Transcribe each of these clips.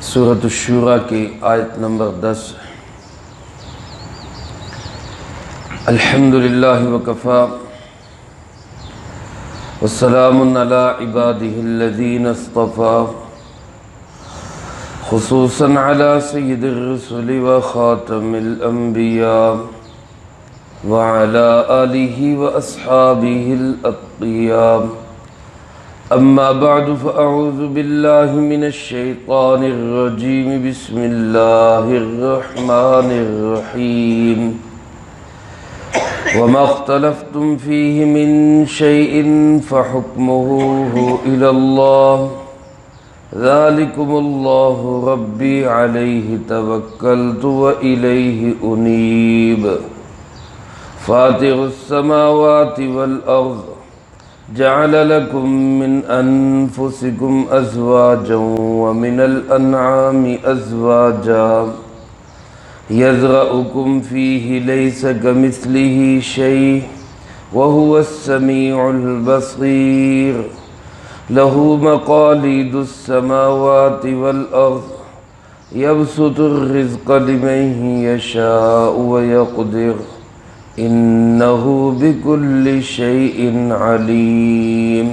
سورۃ الشورى کی آیت نمبر 10۔ الحمدللہ وکفی والسلام علی عبادہ الذین اصطفی، خصوصا علی سید الرسل وخاتم الانبیاء وعلی آلہ واصحابہ الاتقیاء۔ اما بعد فاعوذ باللہ من الشیطان الرجیم، بسم اللہ الرحمن الرحیم۔ وما اختلفتم فیہ من شیء فحکمہ الی اللہ، ذالکم اللہ ربی علیہ توکلت والیہ انیب۔ فاطر السماوات والارض، جعل لكم من أنفسكم أزواجا ومن الأنعام أزواجا يزرعكم فيه ليس كمثله شيء وهو السميع البصير، له مقاليد السماوات والأرض، يبسط الرزق لمن يشاء ويقدر، انہو بکل شیء علیم۔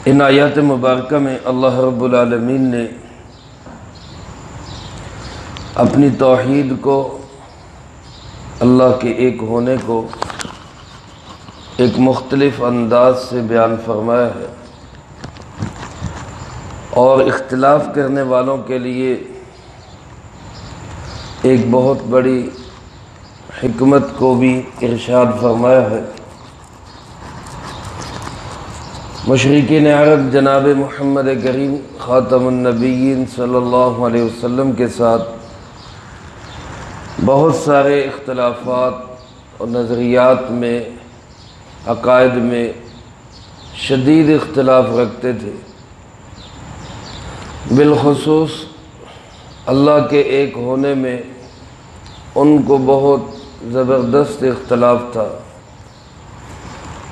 ان آیات مبارکہ میں اللہ رب العالمین نے اپنی توحید کو، اللہ کے ایک ہونے کو ایک مختلف انداز سے بیان فرمایا ہے، اور اختلاف کرنے والوں کے لیے ایک بہت بڑی حکمت کو بھی ارشاد فرمایا ہے۔ مشرکین عرب جناب محمد کریم خاتم النبیین صلی اللہ علیہ وسلم کے ساتھ بہت سارے اختلافات اور نظریات میں، عقائد میں شدید اختلاف رکھتے تھے۔ بالخصوص اللہ کے ایک ہونے میں ان کو بہت زبردست اختلاف تھا۔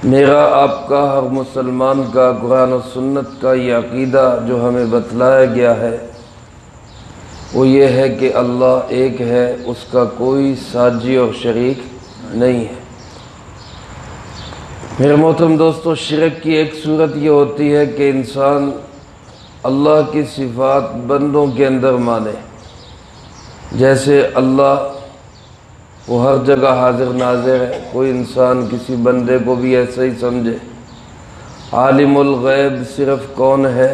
میرا آپ کا، ہر مسلمان کا قرآن و سنت کا یہ عقیدہ جو ہمیں بتلایا گیا ہے وہ یہ ہے کہ اللہ ایک ہے، اس کا کوئی ساجی اور شریک نہیں ہے۔ میرے محترم دوستو، شرک کی ایک صورت یہ ہوتی ہے کہ انسان اللہ کی صفات بندوں کے اندر مانے، جیسے اللہ وہ ہر جگہ حاضر ناظر ہے، کوئی انسان کسی بندے کو بھی ایسا ہی سمجھے۔ عالم الغیب صرف کون ہے؟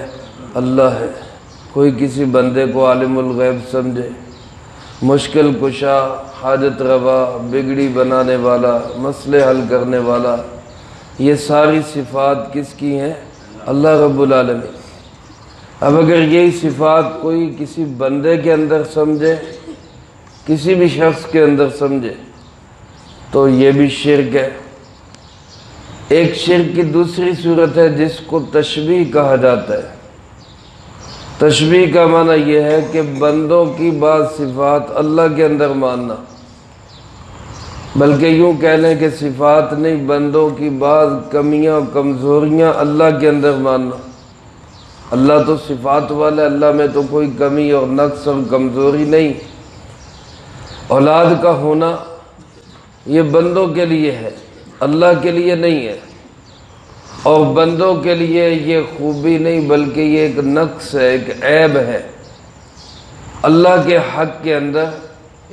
اللہ ہے، کوئی کسی بندے کو عالم الغیب سمجھے۔ مشکل کشا، حاجت روا، بگڑی بنانے والا، مسئلے حل کرنے والا، یہ ساری صفات کس کی ہیں؟ اللہ رب العالمین۔ اب اگر یہی صفات کوئی کسی بندے کے اندر سمجھے، کسی بھی شخص کے اندر سمجھے، تو یہ بھی شرک ہے۔ ایک شرک کی دوسری صورت ہے جس کو تشبیہ کہا جاتا ہے۔ تشبیہ کا معنی یہ ہے کہ بندوں کی بعض صفات اللہ کے اندر ماننا، بلکہ یوں کہہ لیں کہ صفات نہیں، بندوں کی بعض کمیاں کمزوریاں اللہ کے اندر ماننا۔ اللہ تو صفات والا، اللہ میں تو کوئی کمی اور نقص اور کمزوری نہیں۔ اولاد کا ہونا یہ بندوں کے لیے ہے، اللہ کے لیے نہیں ہے، اور بندوں کے لیے یہ خوبی نہیں بلکہ یہ ایک نقص ہے، ایک عیب ہے۔ اللہ کے حق کے اندر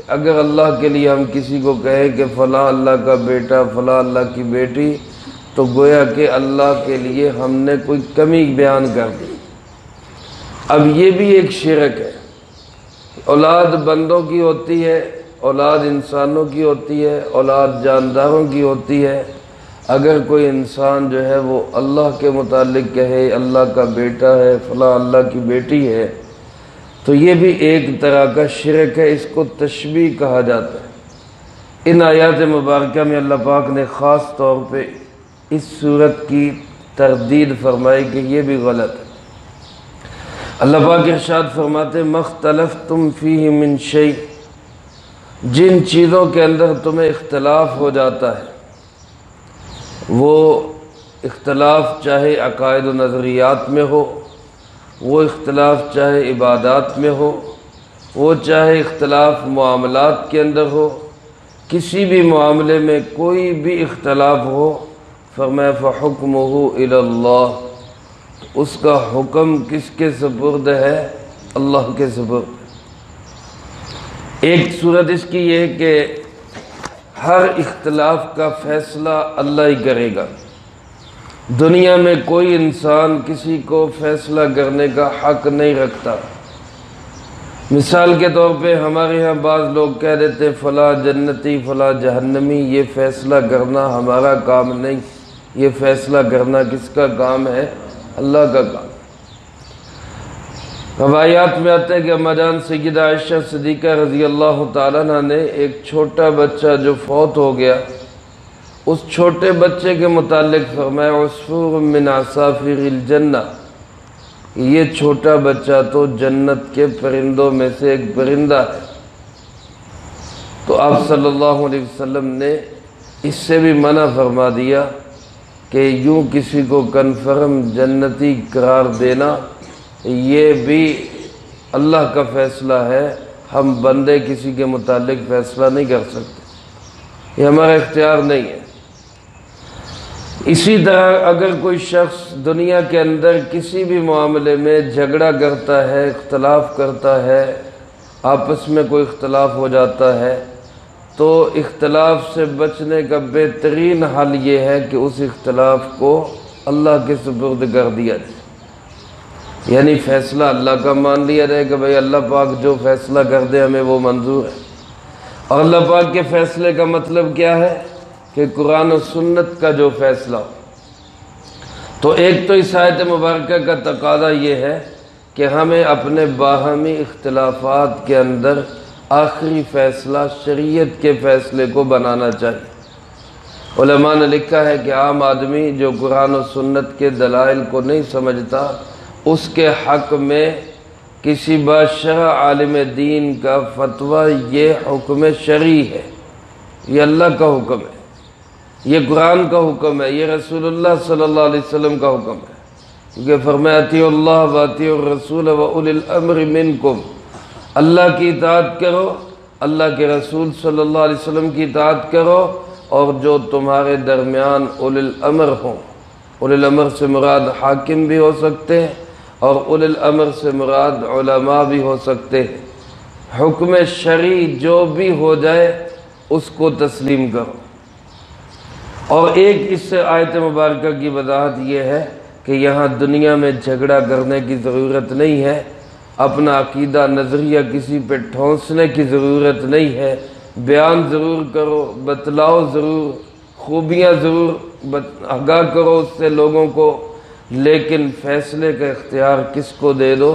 اگر اللہ کے لیے ہم کسی کو کہیں کہ فلاں اللہ کا بیٹا، فلاں اللہ کی بیٹی، تو گویا کہ اللہ کے لیے ہم نے کوئی کمی بیان کر دی۔ اب یہ بھی ایک شرک ہے۔ اولاد بندوں کی ہوتی ہے، اولاد انسانوں کی ہوتی ہے، اولاد جانداروں کی ہوتی ہے۔ اگر کوئی انسان جو ہے وہ اللہ کے متعلق کہے اللہ کا بیٹا ہے، فلاں اللہ کی بیٹی ہے، تو یہ بھی ایک طرح کا شرک ہے، اس کو تشبیہ کہا جاتا ہے۔ ان آیات مبارکہ میں اللہ پاک نے خاص طور پہ اس صورت کی تردید فرمائی کہ یہ بھی غلط ہے۔ اللہ پاک ارشاد فرماتے مختلفتم فیہ من شیء، جن چیزوں کے اندر تمہیں اختلاف ہو جاتا ہے، وہ اختلاف چاہے عقائد و نظریات میں ہو، وہ اختلاف چاہے عبادات میں ہو، وہ چاہے اختلاف معاملات کے اندر ہو، کسی بھی معاملے میں کوئی بھی اختلاف ہو، فرمایا فَحُكْمُهُ إِلَى اللَّهِ، اس کا حکم کس کے سپرد ہے؟ اللہ کے سپرد۔ ایک صورت اس کی یہ ہے کہ ہر اختلاف کا فیصلہ اللہ ہی کرے گا۔ دنیا میں کوئی انسان کسی کو فیصلہ کرنے کا حق نہیں رکھتا۔ مثال کے طور پہ ہمارے ہاں بعض لوگ کہہ دیتے فلاں جنتی فلاں جہنمی، یہ فیصلہ کرنا ہمارا کام نہیں، یہ فیصلہ کرنا کس کا کام ہے؟ اللہ کا کام۔ روایات میں آتا ہے کہ اما جان سیدہ عائشہ صدیقہ رضی اللہ تعالیٰ عنہ نے ایک چھوٹا بچہ جو فوت ہو گیا، اس چھوٹے بچے کے متعلق فرمایا عصفور من عصافیر الجنہ، یہ چھوٹا بچہ تو جنت کے پرندوں میں سے ایک پرندہ ہے۔ تو آپ صلی اللہ علیہ وسلم نے اس سے بھی منع فرما دیا کہ یوں کسی کو کنفرم جنتی قرار دینا، یہ بھی اللہ کا فیصلہ ہے، ہم بندے کسی کے متعلق فیصلہ نہیں کر سکتے، یہ ہمارا اختیار نہیں ہے۔ اسی طرح اگر کوئی شخص دنیا کے اندر کسی بھی معاملے میں جھگڑا کرتا ہے، اختلاف کرتا ہے، آپس میں کوئی اختلاف ہو جاتا ہے، تو اختلاف سے بچنے کا بہترین حل یہ ہے کہ اس اختلاف کو اللہ کے سپرد کر دیا جائے، یعنی فیصلہ اللہ کا مان لیا جائے کہ بھئی اللہ پاک جو فیصلہ کر دے ہمیں وہ منظور ہے۔ اور اللہ پاک کے فیصلے کا مطلب کیا ہے؟ کہ قرآن و سنت کا جو فیصلہ ہو۔ تو ایک تو اس آیت مبارکہ کا تقاضا یہ ہے کہ ہمیں اپنے باہمی اختلافات کے اندر آخری فیصلہ شریعت کے فیصلے کو بنانا چاہیے۔ علماء نے لکھا ہے کہ عام آدمی جو قرآن و سنت کے دلائل کو نہیں سمجھتا، اس کے حق میں کسی باشرع عالم دین کا فتویٰ یہ حکم شرعی ہے، یہ اللہ کا حکم ہے، یہ قرآن کا حکم ہے، یہ رسول اللہ صلی اللہ علیہ وسلم کا حکم ہے، کیونکہ فرمایا اطیعوا اللہ واطیعوا الرسول واولی الامر منکم، اللہ کی اطاعت کرو، اللہ کے رسول صلی اللہ علیہ وسلم کی اطاعت کرو، اور جو تمہارے درمیان اولی الامر ہوں۔ اولی الامر سے مراد حاکم بھی ہو سکتے ہیں اور اولی الامر سے مراد علماء بھی ہو سکتے ہیں۔ حکم شرعی جو بھی ہو جائے اس کو تسلیم کرو۔ اور ایک اس سے آیت مبارکہ کی وضاحت یہ ہے کہ یہاں دنیا میں جھگڑا کرنے کی ضرورت نہیں ہے، اپنا عقیدہ نظریہ کسی پہ ٹھونسنے کی ضرورت نہیں ہے، بیان ضرور کرو، بتلاؤ ضرور، خوبیاں ضرور آگاہ کرو اس سے لوگوں کو، لیکن فیصلے کا اختیار کس کو دے دو؟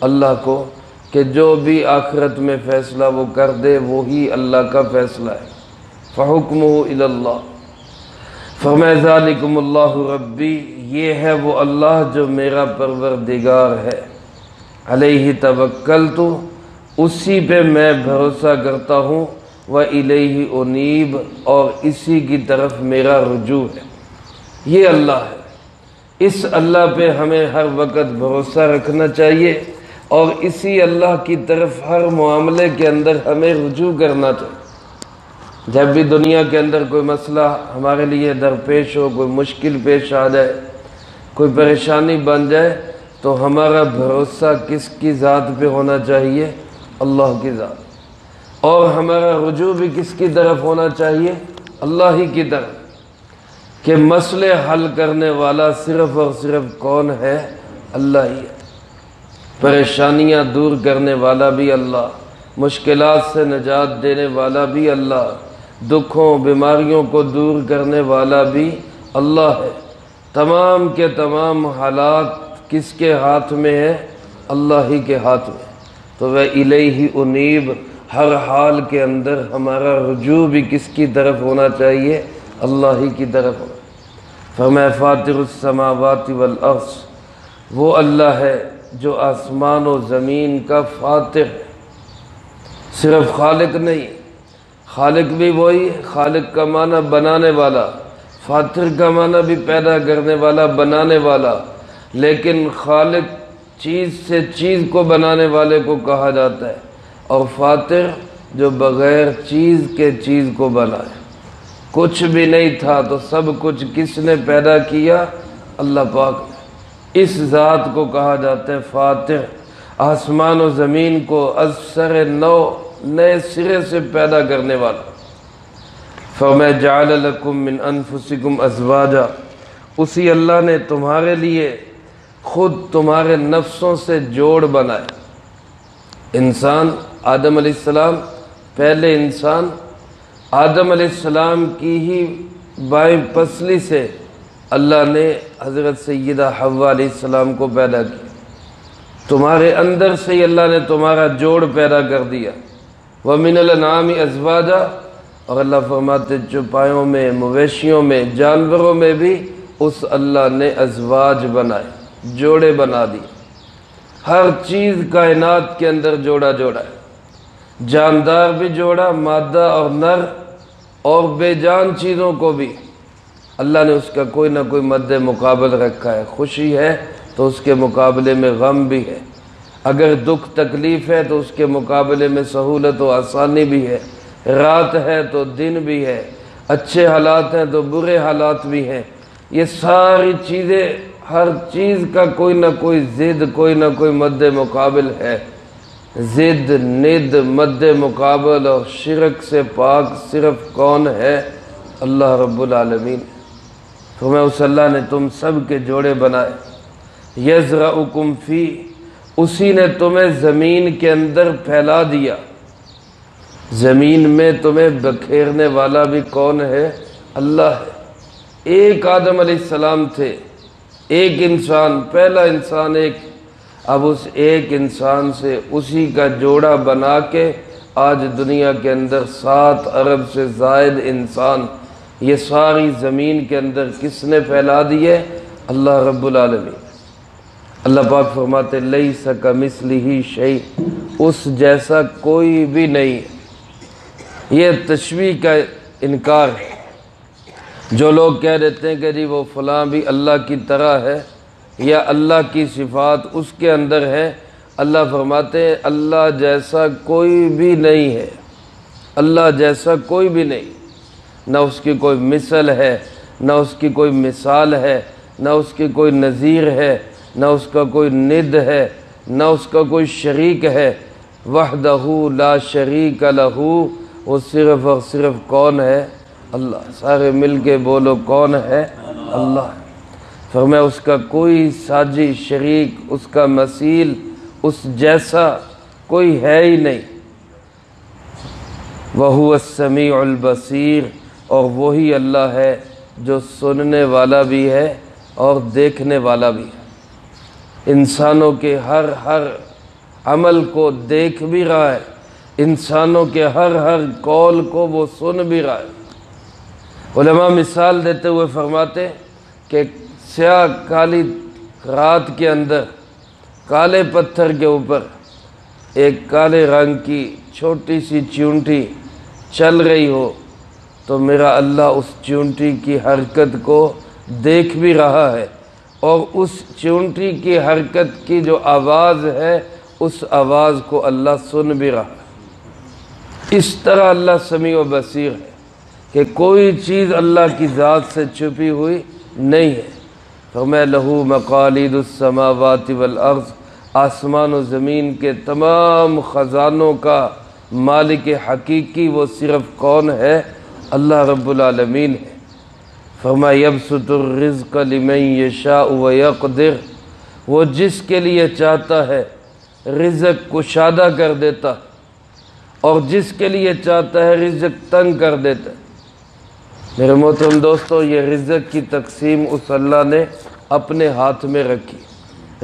اللہ کو، کہ جو بھی آخرت میں فیصلہ وہ کر دے وہی اللہ کا فیصلہ ہے۔ فَحُكْمُهُ إِلَى اللَّهِ، فرمایا ذالکم اللہ ربی، یہ ہے وہ اللہ جو میرا پروردگار ہے، علیہ توکلت، اسی پہ میں بھروسہ کرتا ہوں، وَإِلَيْهِ أُنِيبُ، اور اسی کی طرف میرا رجوع ہے۔ یہ اللہ ہے، اس اللہ پہ ہمیں ہر وقت بھروسہ رکھنا چاہیے، اور اسی اللہ کی طرف ہر معاملے کے اندر ہمیں رجوع کرنا چاہیے۔ جب بھی دنیا کے اندر کوئی مسئلہ ہمارے لیے درپیش ہو، کوئی مشکل پیش آ جائے، کوئی پریشانی بن جائے، تو ہمارا بھروسہ کس کی ذات پہ ہونا چاہیے؟ اللہ کی ذات، اور ہمارا رجوع بھی کس کی طرف ہونا چاہیے؟ اللہ ہی کی طرف، کہ مسئلے حل کرنے والا صرف اور صرف کون ہے؟ اللہ ہی ہے۔ پریشانیاں دور کرنے والا بھی اللہ، مشکلات سے نجات دینے والا بھی اللہ، دکھوں بیماریوں کو دور کرنے والا بھی اللہ ہے۔ تمام کے تمام حالات کس کے ہاتھ میں ہے؟ اللہ ہی کے ہاتھ میں۔ تو وہ الیہ انیب، ہر حال کے اندر ہمارا رجوع بھی کس کی طرف ہونا چاہیے؟ اللہ ہی کی طرف ہونا۔ فرمایا فاطر السماوات والارض، وہ اللہ ہے جو آسمان و زمین کا فاتر ہے، صرف خالق نہیں، خالق بھی وہی، خالق کا معنی بنانے والا، فاتر کا معنی بھی پیدا کرنے والا، بنانے والا، لیکن خالق چیز سے چیز کو بنانے والے کو کہا جاتا ہے، اور فاتر جو بغیر چیز کے چیز کو بنائے۔ کچھ بھی نہیں تھا تو سب کچھ کس نے پیدا کیا؟ اللہ پاک نے۔ اس ذات کو کہا جاتا ہے فاتر، آسمان و زمین کو از سر نو نئے سرے سے پیدا کرنے والا۔ فرمایا جعل لکم من انفسکم ازواجا، اسی اللہ نے تمہارے لیے خود تمہارے نفسوں سے جوڑ بنائے۔ انسان آدم علیہ السلام، پہلے انسان آدم علیہ السلام کی ہی بائیں پسلی سے اللہ نے حضرت سیدہ حوا علیہ السلام کو پیدا کیا۔ تمہارے اندر سے ہی اللہ نے تمہارا جوڑ پیدا کر دیا۔ وَمِنَ الْأَنْعَامِ أَزْوَاجًا، اور اللہ فرماتے چوپایوں میں، مویشیوں میں، جانوروں میں بھی اس اللہ نے ازواج بنائے، جوڑے بنا دی۔ ہر چیز کائنات کے اندر جوڑا جوڑا ہے، جاندار بھی جوڑا، مادہ اور نر، اور بے جان چیزوں کو بھی اللہ نے اس کا کوئی نہ کوئی مد مقابل رکھا ہے۔ خوشی ہے تو اس کے مقابلے میں غم بھی ہے، اگر دکھ تکلیف ہے تو اس کے مقابلے میں سہولت و آسانی بھی ہے، رات ہے تو دن بھی ہے، اچھے حالات ہیں تو برے حالات بھی ہیں۔ یہ ساری چیزیں، ہر چیز کا کوئی نہ کوئی ضد، کوئی نہ کوئی مد مقابل ہے۔ ضد، ند، مد مقابل اور شرک سے پاک صرف کون ہے؟ اللہ رب العالمین۔ تمہیں اس اللہ نے تم سب کے جوڑے بنائے۔ یزرعکم فی، اسی نے تمہیں زمین کے اندر پھیلا دیا۔ زمین میں تمہیں بکھیرنے والا بھی کون ہے؟ اللہ ہے۔ ایک آدم علیہ السلام تھے، ایک انسان، پہلا انسان ایک، اب اس ایک انسان سے اسی کا جوڑا بنا کے آج دنیا کے اندر 7 ارب سے زائد انسان، یہ ساری زمین کے اندر کس نے پھیلا دیے؟ اللہ رب العالمین۔ اللہ پاک فرماتے لیس کمثلہ شیء، اس جیسا کوئی بھی نہیں۔ یہ تشبیہ کا انکار ہے۔ جو لوگ کہہ دیتے ہیں کہ جی وہ فلاں بھی اللہ کی طرح ہے یا اللہ کی صفات اس کے اندر ہے، اللہ فرماتے ہیں اللہ جیسا کوئی بھی نہیں ہے، اللہ جیسا کوئی بھی نہیں، نہ اس کی کوئی مثل ہے، نہ اس کی کوئی مثال ہے، نہ اس کی کوئی نظیر ہے، نہ اس کا کوئی ند ہے، نہ اس کا کوئی شریک ہے۔ وحدہ لا شریک لہ، وہ صرف اور صرف کون ہے؟ اللہ۔ سارے مل کے بولو کون ہے؟ اللہ۔ فرمایا اس کا کوئی ساجی شریک، اس کا مثیل، اس جیسا کوئی ہے ہی نہیں۔ وَهُوَ السَّمِيعُ الْبَصِيرُ، اور وہی اللہ ہے جو سننے والا بھی ہے اور دیکھنے والا بھی ہے۔ انسانوں کے ہر عمل کو دیکھ بھی رہا ہے، انسانوں کے ہر قول کو وہ سن بھی رہا ہے۔ علماء مثال دیتے ہوئے فرماتے کہ سیاہ کالی رات کے اندر کالے پتھر کے اوپر ایک کالے رنگ کی چھوٹی سی چیونٹی چل رہی ہو تو میرا اللہ اس چیونٹی کی حرکت کو دیکھ بھی رہا ہے، اور اس چیونٹی کی حرکت کی جو آواز ہے اس آواز کو اللہ سن بھی رہا ہے۔ اس طرح اللہ سمیع و بصیر ہے کہ کوئی چیز اللہ کی ذات سے چھپی ہوئی نہیں ہے۔ فرمایا لہو مقالید السماوات والارض، آسمان و زمین کے تمام خزانوں کا مالک حقیقی وہ صرف کون ہے؟ اللہ رب العالمین ہے۔ فرمایا یبسط الرزق لمن یشاء ویقدر، وہ جس کے لیے چاہتا ہے رزق کشادہ کر دیتا اور جس کے لیے چاہتا ہے رزق تنگ کر دیتا ہے۔ میرے محترم دوستو، یہ رزق کی تقسیم اس اللہ نے اپنے ہاتھ میں رکھی۔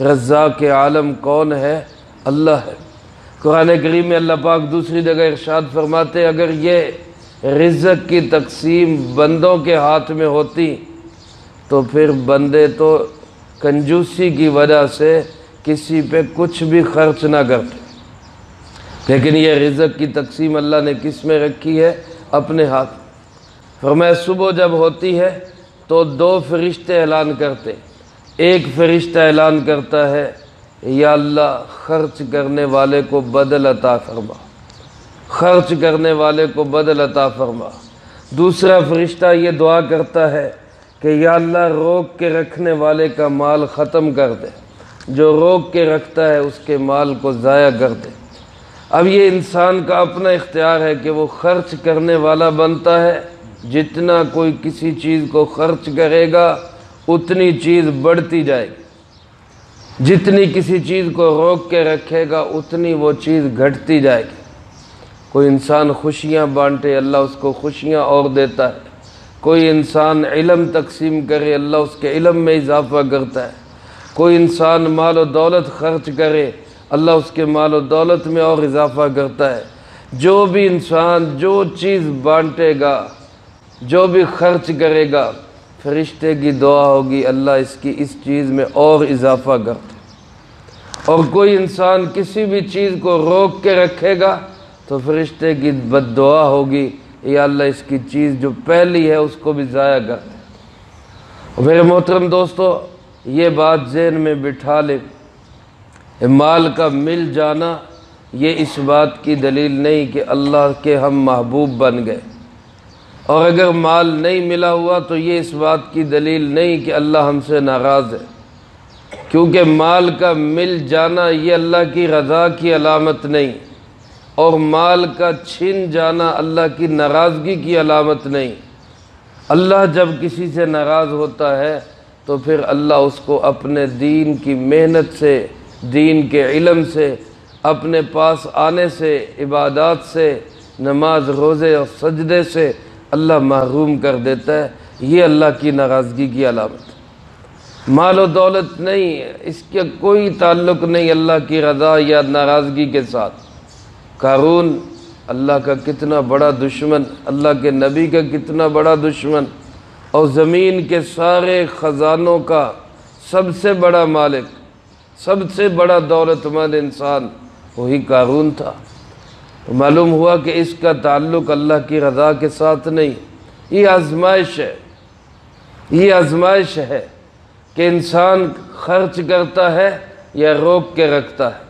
رزاق عالم کون ہے؟ اللہ ہے۔ قرآن کریم میں اللہ پاک دوسری جگہ ارشاد فرماتے ہیں اگر یہ رزق کی تقسیم بندوں کے ہاتھ میں ہوتی تو پھر بندے تو کنجوسی کی وجہ سے کسی پہ کچھ بھی خرچ نہ کرتے، لیکن یہ رزق کی تقسیم اللہ نے کس میں رکھی ہے؟ اپنے ہاتھ۔ فرمایا صبح جب ہوتی ہے تو 2 فرشتے اعلان کرتے، ایک فرشتہ اعلان کرتا ہے یا اللہ خرچ کرنے والے کو بدل عطا فرما، خرچ کرنے والے کو بدل عطا فرما۔ دوسرا فرشتہ یہ دعا کرتا ہے کہ یا اللہ روک کے رکھنے والے کا مال ختم کر دے، جو روک کے رکھتا ہے اس کے مال کو ضائع کر دے۔ اب یہ انسان کا اپنا اختیار ہے کہ وہ خرچ کرنے والا بنتا ہے، جتنا کوئی کسی چیز کو خرچ کرے گا اتنی چیز بڑھتی جائے گی، جتنی کسی چیز کو روک کے رکھے گا اتنی وہ چیز گھٹتی جائے گی۔ کوئی انسان خوشیاں بانٹے اللہ اس کو خوشیاں اور دیتا ہے، کوئی انسان علم تقسیم کرے اللہ اس کے علم میں اضافہ کرتا ہے، کوئی انسان مال و دولت خرچ کرے اللہ اس کے مال و دولت میں اور اضافہ کرتا ہے۔ جو بھی انسان جو چیز بانٹے گا، جو بھی خرچ کرے گا، فرشتے کی دعا ہوگی اللہ اس کی اس چیز میں اور اضافہ کرتے۔ اور کوئی انسان کسی بھی چیز کو روک کے رکھے گا تو فرشتے کی بد دعا ہوگی یا اللہ اس کی چیز جو پہلی ہے اس کو بھی ضائع کر دے۔ میرے محترم دوستو، یہ بات ذہن میں بٹھا لیں، مال کا مل جانا یہ اس بات کی دلیل نہیں کہ اللہ کے ہم محبوب بن گئے، اور اگر مال نہیں ملا ہوا تو یہ اس بات کی دلیل نہیں کہ اللہ ہم سے ناراض ہے، کیونکہ مال کا مل جانا یہ اللہ کی رضا کی علامت نہیں، اور مال کا چھن جانا اللہ کی ناراضگی کی علامت نہیں۔ اللہ جب کسی سے ناراض ہوتا ہے تو پھر اللہ اس کو اپنے دین کی محنت سے، دین کے علم سے، اپنے پاس آنے سے، عبادات سے، نماز روزے اور سجدے سے اللہ محروم کر دیتا ہے۔ یہ اللہ کی ناراضگی کی علامت ہے، مال و دولت نہیں، اس کا کوئی تعلق نہیں اللہ کی رضا یا ناراضگی کے ساتھ۔ قارون اللہ کا کتنا بڑا دشمن، اللہ کے نبی کا کتنا بڑا دشمن، اور زمین کے سارے خزانوں کا سب سے بڑا مالک، سب سے بڑا دولت مند انسان وہی قارون تھا۔ تو معلوم ہوا کہ اس کا تعلق اللہ کی رضا کے ساتھ نہیں۔ یہ آزمائش ہے، یہ آزمائش ہے کہ انسان خرچ کرتا ہے یا روک کے رکھتا ہے۔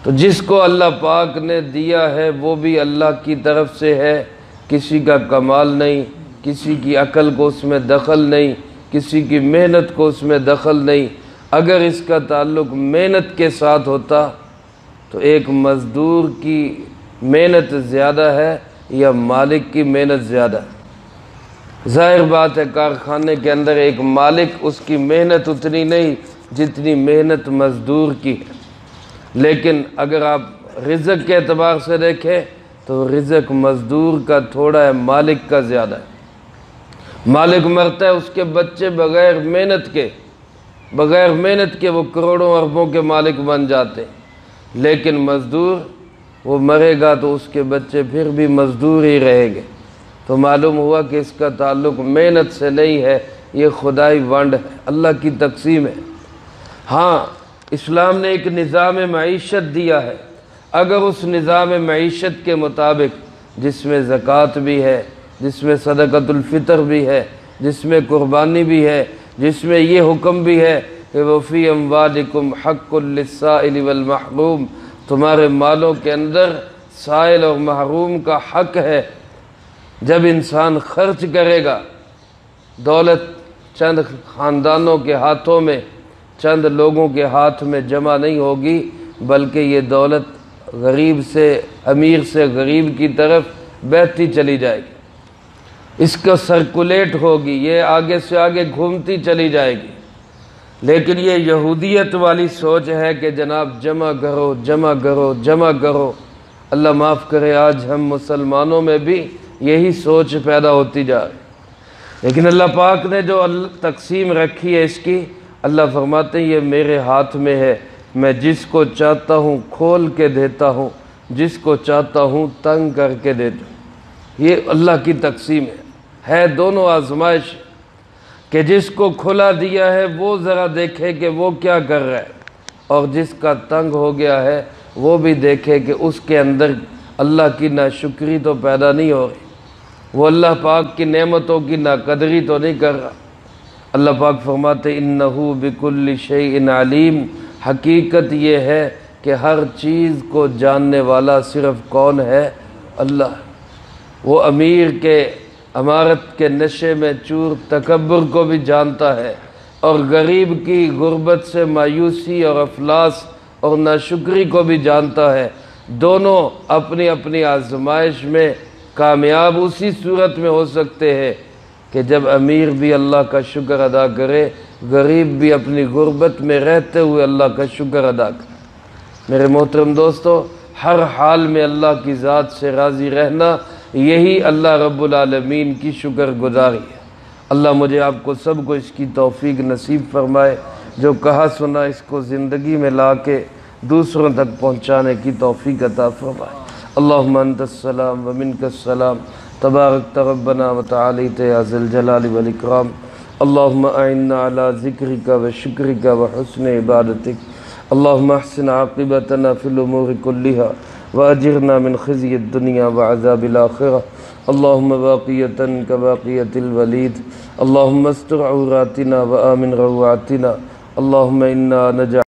تو جس کو اللہ پاک نے دیا ہے وہ بھی اللہ کی طرف سے ہے، کسی کا کمال نہیں، کسی کی عقل کو اس میں دخل نہیں، کسی کی محنت کو اس میں دخل نہیں۔ اگر اس کا تعلق محنت کے ساتھ ہوتا تو ایک مزدور کی محنت زیادہ ہے یا مالک کی محنت زیادہ ہے؟ ظاہر بات ہے کارخانے کے اندر ایک مالک، اس کی محنت اتنی نہیں جتنی محنت مزدور کی ہے، لیکن اگر آپ رزق کے اعتبار سے دیکھیں تو رزق مزدور کا تھوڑا ہے، مالک کا زیادہ ہے۔ مالک مرتا ہے، اس کے بچے بغیر محنت کے وہ کروڑوں اربوں کے مالک بن جاتے ہیں، لیکن مزدور وہ مرے گا تو اس کے بچے پھر بھی مزدور ہی رہیں گے۔ تو معلوم ہوا کہ اس کا تعلق محنت سے نہیں ہے، یہ خدائی ونڈ ہے، اللہ کی تقسیم ہے۔ ہاں، اسلام نے ایک نظام معیشت دیا ہے، اگر اس نظام معیشت کے مطابق جس میں زکوٰۃ بھی ہے، جس میں صدقۃ الفطر بھی ہے، جس میں قربانی بھی ہے، جس میں یہ حکم بھی ہے کہ وَفِي أَمْوَالِكُمْ حَقٌّ لِلسَّائِلِ وَالْمَحْرُومِ، تمہارے مالوں کے اندر سائل اور محروم کا حق ہے۔ جب انسان خرچ کرے گا، دولت چند خاندانوں کے ہاتھوں میں، چند لوگوں کے ہاتھ میں جمع نہیں ہوگی، بلکہ یہ دولت غریب سے امیر سے غریب کی طرف بہتی چلی جائے گی، اس کا سرکولیٹ ہوگی، یہ آگے سے آگے گھومتی چلی جائے گی۔ لیکن یہ یہودیت والی سوچ ہے کہ جناب جمع کرو جمع کرو جمع کرو۔ اللہ معاف کرے، آج ہم مسلمانوں میں بھی یہی سوچ پیدا ہوتی جا رہی، لیکن اللہ پاک نے جو تقسیم رکھی ہے اس کی، اللہ فرماتے ہیں یہ میرے ہاتھ میں ہے، میں جس کو چاہتا ہوں کھول کے دیتا ہوں، جس کو چاہتا ہوں تنگ کر کے دیتا ہوں۔ یہ اللہ کی تقسیم ہے دونوں آزمائش، کہ جس کو کھلا دیا ہے وہ ذرا دیکھے کہ وہ کیا کر رہا ہے، اور جس کا تنگ ہو گیا ہے وہ بھی دیکھے کہ اس کے اندر اللہ کی ناشکری تو پیدا نہیں ہو رہی۔ وہ اللہ پاک کی نعمتوں کی ناقدری تو نہیں کر رہا۔ اللہ پاک فرماتے انہو بکل شیء علیم، حقیقت یہ ہے کہ ہر چیز کو جاننے والا صرف کون ہے؟ اللہ۔ وہ امیر کے امارت کے نشے میں چور تکبر کو بھی جانتا ہے، اور غریب کی غربت سے مایوسی اور افلاس اور ناشکری کو بھی جانتا ہے۔ دونوں اپنی اپنی آزمائش میں کامیاب اسی صورت میں ہو سکتے ہیں کہ جب امیر بھی اللہ کا شکر ادا کرے، غریب بھی اپنی غربت میں رہتے ہوئے اللہ کا شکر ادا کرے۔ میرے محترم دوستو، ہر حال میں اللہ کی ذات سے راضی رہنا، یہی اللہ رب العالمین کی شکر گزاری ہے۔ اللہ مجھے آپ کو سب کو اس کی توفیق نصیب فرمائے، جو کہا سنا اس کو زندگی میں لا کے دوسروں تک پہنچانے کی توفیق عطا فرمائے۔ اللہم انت السلام ومنک السلام، تبارک ربنا وتعالیت یا ذی الجلال والاکرام۔ اللہم اعنا علی ذکرک وشکرک وحسن عبادتک۔ اللہم احسن عاقبتنا فی الامور کلہا واجرنا من خزی الدنیا وعذاب الآخرہ۔ اللہم باقیتا کباقیت الولید، اللہم استر عوراتنا وآمن روعاتنا، اللہم انا نجعل